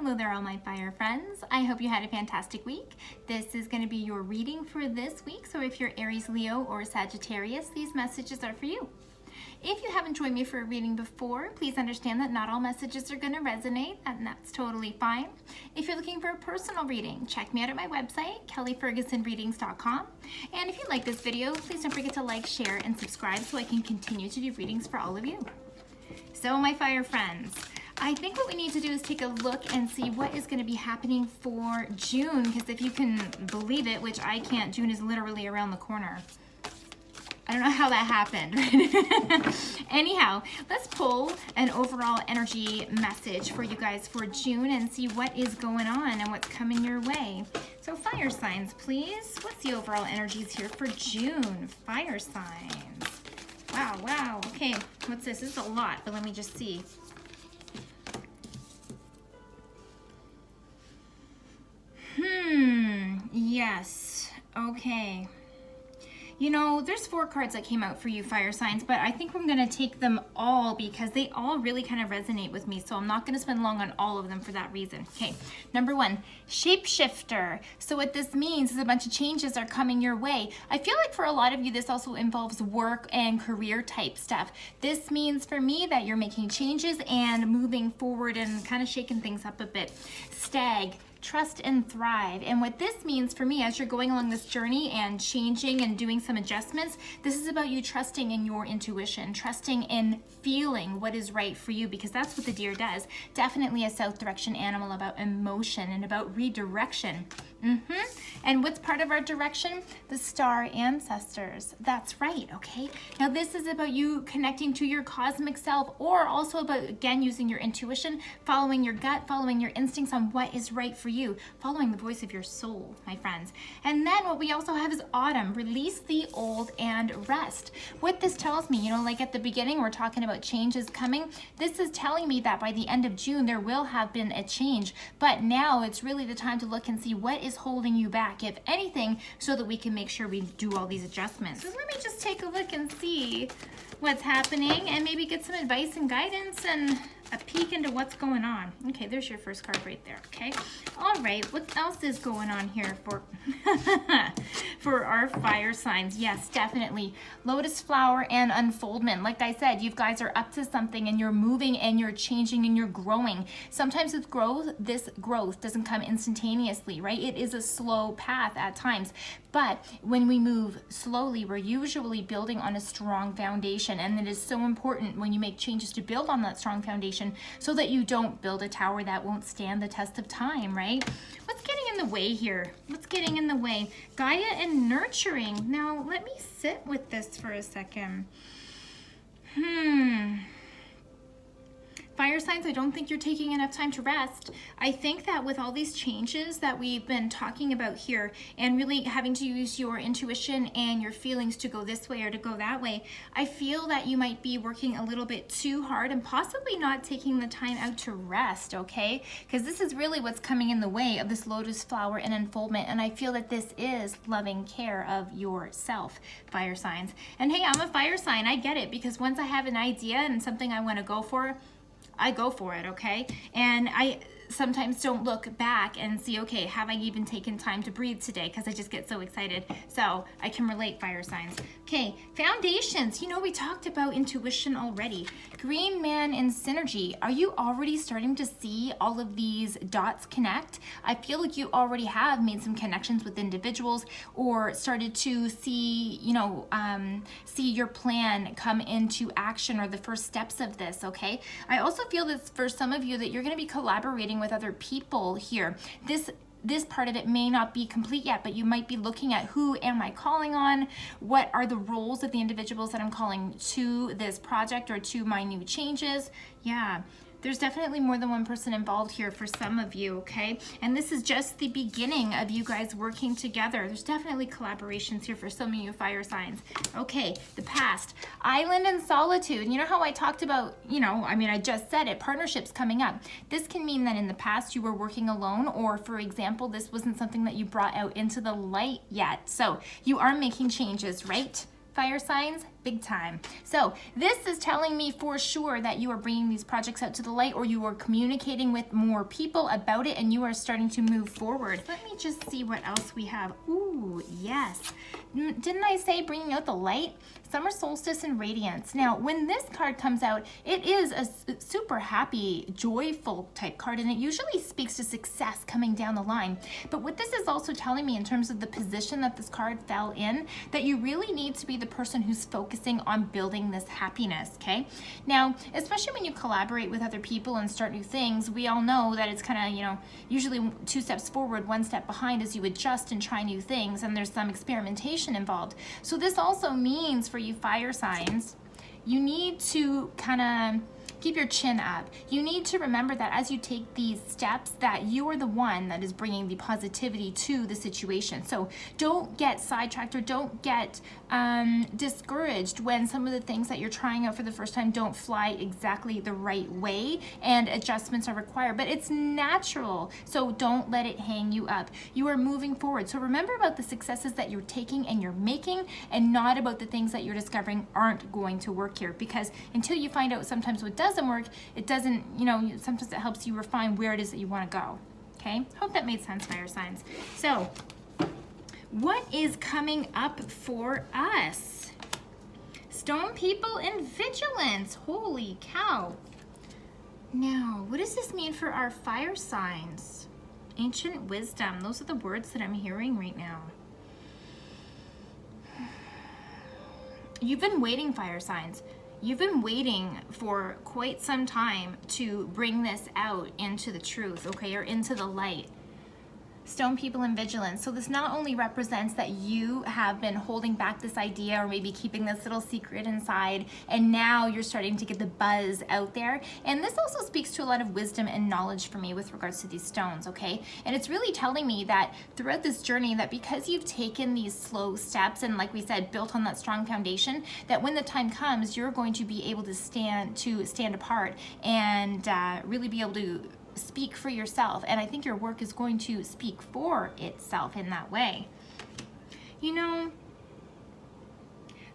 Hello there, all my fire friends. I hope you had a fantastic week. This is going to be your reading for this week. So if you're Aries, Leo, or Sagittarius, these messages are for you. If you haven't joined me for a reading before, please understand that not all messages are going to resonate, and that's totally fine. If you're looking for a personal reading, check me out at my website, kellyfergusonreadings.com. And if you like this video, please don't forget to like, share, and subscribe so I can continue to do readings for all of you. So my fire friends, I think what we need to do is take a look and see what is going to be happening for June, because if you can believe it, which I can't, June is literally around the corner. I don't know how that happened. Anyhow, let's pull an overall energy message for you guys for June and see what is going on and what's coming your way. So fire signs, please. What's the overall energies here for June? Fire signs. Wow. Okay, what's this? This is a lot, but let me just see. Yes. Okay. You know, there's 4 cards that came out for you, fire signs, but I think I'm going to take them all because they all really kind of resonate with me, so I'm not going to spend long on all of them for that reason. Okay, number 1, shapeshifter. So what this means is a bunch of changes are coming your way. I feel like for a lot of you, this also involves work and career type stuff. This means for me that you're making changes and moving forward and kind of shaking things up a bit. Stag. Trust and thrive. And what this means for me as you're going along this journey and changing and doing some adjustments, this is about you trusting in your intuition, trusting in feeling what is right for you, because that's what the deer does. Definitely a south direction animal, about emotion and about redirection. And what's part of our direction? The star ancestors. That's right, okay? Now this is about you connecting to your cosmic self, or also about, again, using your intuition, following your gut, following your instincts on what is right for you, following the voice of your soul, my friends. And then what we also have is autumn. Release the old and rest. What this tells me, you know, like at the beginning, we're talking about changes coming. This is telling me that by the end of June, there will have been a change. But now it's really the time to look and see what is holding you back, if anything, so that we can make sure we do all these adjustments. So let me just take a look and see what's happening and maybe get some advice and guidance and a peek into what's going on. Okay, there's your first card right there, okay? All right, what else is going on here for for our fire signs? Yes, definitely. Lotus flower and unfoldment. Like I said, you guys are up to something and you're moving and you're changing and you're growing. Sometimes with growth, this growth doesn't come instantaneously, right? It is a slow path at times. But when we move slowly, we're usually building on a strong foundation. And it is so important when you make changes to build on that strong foundation so that you don't build a tower that won't stand the test of time, right? What's getting in the way here? What's getting in the way? Gaia and nurturing. Now, let me sit with this for a second. Fire signs, I don't think you're taking enough time to rest. I think that with all these changes that we've been talking about here and really having to use your intuition and your feelings to go this way or to go that way, I feel that you might be working a little bit too hard and possibly not taking the time out to rest, okay? Because this is really what's coming in the way of this lotus flower and unfoldment, and I feel that this is loving care of yourself, fire signs. And hey, I'm a fire sign, I get it, because once I have an idea and something I want to go for, I go for it, okay? And I sometimes don't look back and see, okay, have I even taken time to breathe today? Because I just get so excited. So I can relate, fire signs. Okay, foundations. You know, we talked about intuition already. Green man and synergy. Are you already starting to see all of these dots connect? I feel like you already have made some connections with individuals or started to see, you know, see your plan come into action or the first steps of this, okay? I also feel that for some of you that you're going to be collaborating with other people here. This part of it may not be complete yet, but you might be looking at who am I calling on? What are the roles of the individuals that I'm calling to this project or to my new changes? Yeah. There's definitely more than one person involved here for some of you, okay? And this is just the beginning of you guys working together. There's definitely collaborations here for some of you fire signs. Okay, the past. Island and solitude. You know how I talked about, you know, I mean, I just said it, partnerships coming up. This can mean that in the past you were working alone, or for example, this wasn't something that you brought out into the light yet. So you are making changes, right? Fire signs, big time. So this is telling me for sure that you are bringing these projects out to the light, or you are communicating with more people about it, and you are starting to move forward. Let me just see what else we have. Ooh, yes. Didn't I say bringing out the light? Summer solstice and radiance. Now, when this card comes out, it is a super happy, joyful type card, and it usually speaks to success coming down the line. But what this is also telling me in terms of the position that this card fell in, that you really need to be the person who's focusing on building this happiness, okay? Now, especially when you collaborate with other people and start new things, we all know that it's kind of, you know, usually 2 steps forward, 1 step behind as you adjust and try new things, and there's some experimentation involved. So this also means for you fire signs, you need to kind of keep your chin up. You need to remember that as you take these steps, that you are the one that is bringing the positivity to the situation. So don't get sidetracked, or don't get discouraged when some of the things that you're trying out for the first time don't fly exactly the right way and adjustments are required. But it's natural, so don't let it hang you up. You are moving forward. So remember about the successes that you're taking and you're making, and not about the things that you're discovering aren't going to work here. Because until you find out sometimes what doesn't work, it doesn't, you know, sometimes it helps you refine where it is that you want to go. Okay, hope that made sense, fire signs. So what is coming up for us? Stone people and vigilance. Holy cow. Now, what does this mean for our fire signs? Ancient wisdom. Those are the words that I'm hearing right now. You've been waiting, fire signs. You've been waiting for quite some time to bring this out into the truth, okay, or into the light. Stone people and vigilance. So this not only represents that you have been holding back this idea, or maybe keeping this little secret inside, and now you're starting to get the buzz out there. And this also speaks to a lot of wisdom and knowledge for me with regards to these stones, okay? And it's really telling me that throughout this journey, that because you've taken these slow steps and, like we said, built on that strong foundation, that when the time comes, you're going to be able to stand apart and really be able to speak for yourself. And I think your work is going to speak for itself in that way. You know,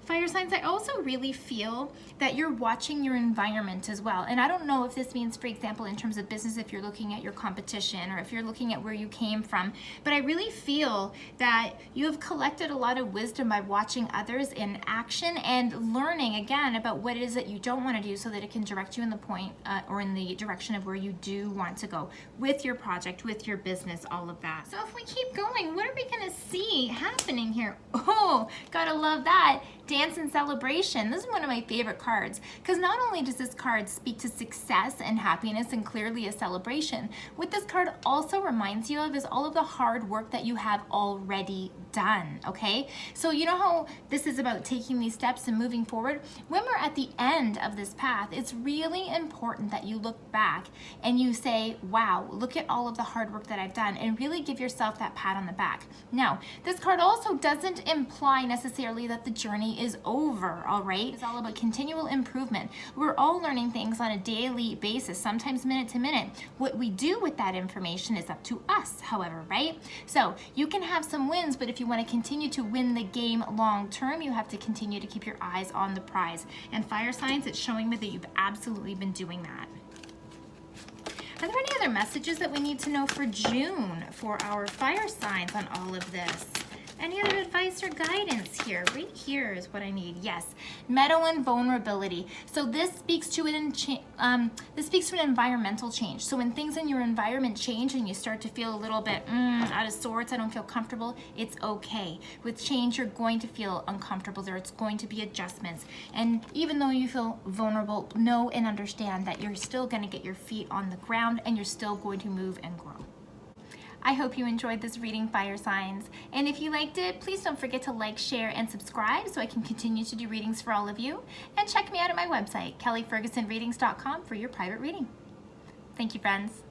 fire signs, I also really feel that you're watching your environment as well. And I don't know if this means, for example, in terms of business, if you're looking at your competition, or if you're looking at where you came from, but I really feel that you have collected a lot of wisdom by watching others in action and learning again about what it is that you don't want to do, so that it can direct you in the point or in the direction of where you do want to go with your project, with your business, all of that. So if we keep going, what are we going to see happening here? Oh, gotta love that. Dance and celebration. This is one of my favorite cards, because not only does this card speak to success and happiness and clearly a celebration, what this card also reminds you of is all of the hard work that you have already done, okay? So you know how this is about taking these steps and moving forward? When we're at the end of this path, it's really important that you look back and you say, wow, look at all of the hard work that I've done, and really give yourself that pat on the back. Now, this card also doesn't imply necessarily that the journey is over, all right? It's all about continual improvement. We're all learning things on a daily basis, sometimes minute to minute. What we do with that information is up to us, however, right? So you can have some wins, but if you want to continue to win the game long term, you have to continue to keep your eyes on the prize. And fire signs, it's showing me that you've absolutely been doing that. Are there any other messages that we need to know for June for our fire signs on all of this? Any other advice or guidance here? Right here is what I need. Yes, meadow and vulnerability. So this speaks to an environmental change. So when things in your environment change and you start to feel a little bit out of sorts, I don't feel comfortable, it's okay. With change, you're going to feel uncomfortable. There's going to be adjustments. And even though you feel vulnerable, know and understand that you're still going to get your feet on the ground, and you're still going to move and grow. I hope you enjoyed this reading, fire signs. And if you liked it, please don't forget to like, share, and subscribe so I can continue to do readings for all of you. And check me out at my website, kellyfergusonreadings.com, for your private reading. Thank you, friends.